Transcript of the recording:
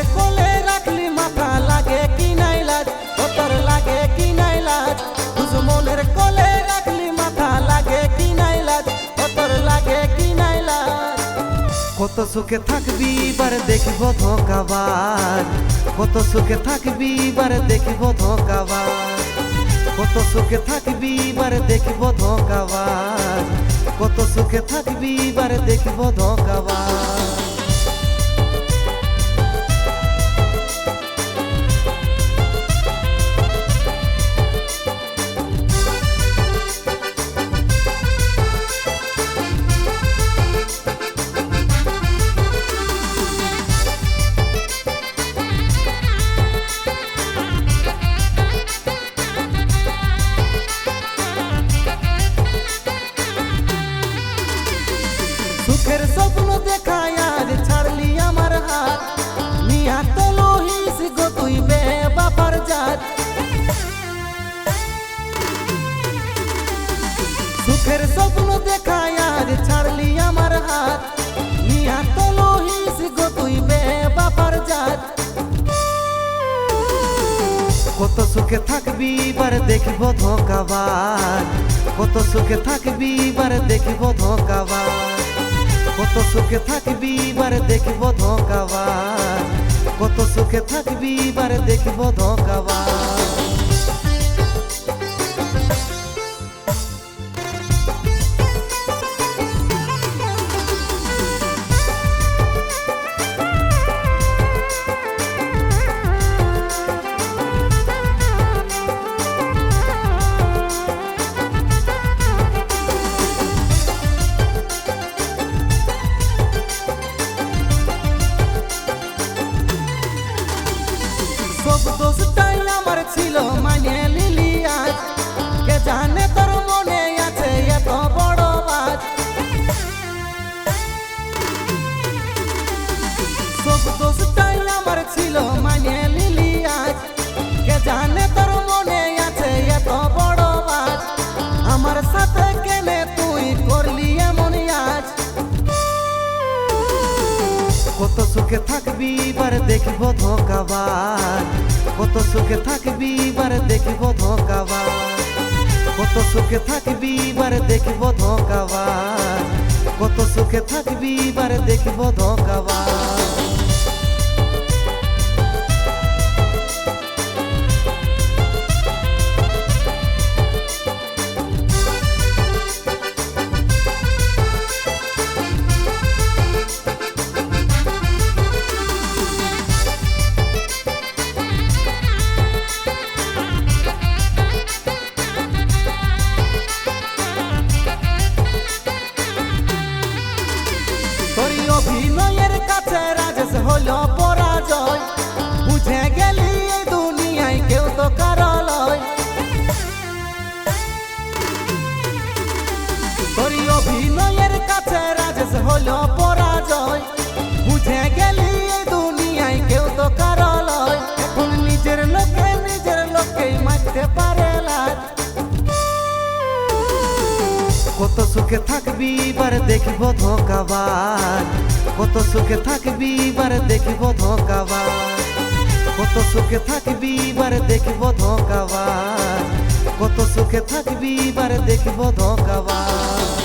মনের কোলে রাখলি মাথা লাগে কি নাই লাজ, তোর লাগে কি নাই লাজ। বুঝ মনের কোলে রাখলি মাথা লাগে কি নাই লাজ, তোর লাগে কি নাই লাজ। কত সুখে থাকবি এবার দেখিব ধোঁকাবাজ, কত সুখে থাকবি এবার দেখিব ধোঁকাবাজ। কত সুখে থাকবি এবার দেখিব ধোঁকাবাজ, কত সুখে থাকবি এবার দেখিব ধোঁকাবাজ। সুখের স্বপ্ন দেখায় আজ ছাড়লি আমার হাত, মিয়া তো লহিস গো তুই বেবাপার জাত। সুখের স্বপ্ন দেখায় আজ ছাড়লি আমার হাত, মিয়া তো লহিস গো তুই বেবাপার জাত। কত সুখে থাকবি এবার দেখিব ধোঁকাবাজ, কত সুখে থাকবি এবার দেখিব ধোঁকাবাজ। কত সুখে থাকবি এবার দেখিব ধোঁকাবাজ, কত সুখে থাকবি এবার দেখিব ধোঁকাবাজ। সব দোষটাই আমার ছিল মানে লিলি আজ, কে জানে তোর মনে আছে এত বড় বাজ। সব দোষটাই আমার ছিল মানে লিলি আজ, কে জানে তোর মনে আছে এত বড় বাজ। আমার সাথে কেনে তুই করলি এমন আজ। কত সুখে থাকবি এবার দেখিব ধোঁকাবাজ, কত সুখে থাকবি এবার দেখিব ধোঁকাবাজ। কত সুখে থাকবি এবার দেখিব ধোঁকাবাজ, কত সুখে থাকবি এবার দেখিব ধোঁকাবাজ। অভিনয়ের কাছে রাজেশ হলো পরাজয়, বুঝে গেলি এই দুনিয়ায় কেউ তো কারো লয়। তোর অভিনয়ের কাছে রাজেশ হলো পরাজয়, বুঝে গেলি এই দুনিয়ায় কেউ তো কারো লয়। এখন নিজের লোককে মারতে পারে লাজ। কত সুখে থাকবি এবার দেখিব ধোঁকাবাজ, কত সুখে থাকবি এবার দেখিব ধোঁকাবাজ। কত সুখে থাকবি এবার দেখিব ধোঁকাবাজ, কত সুখে থাকবি এবার দেখিব ধোঁকাবাজ।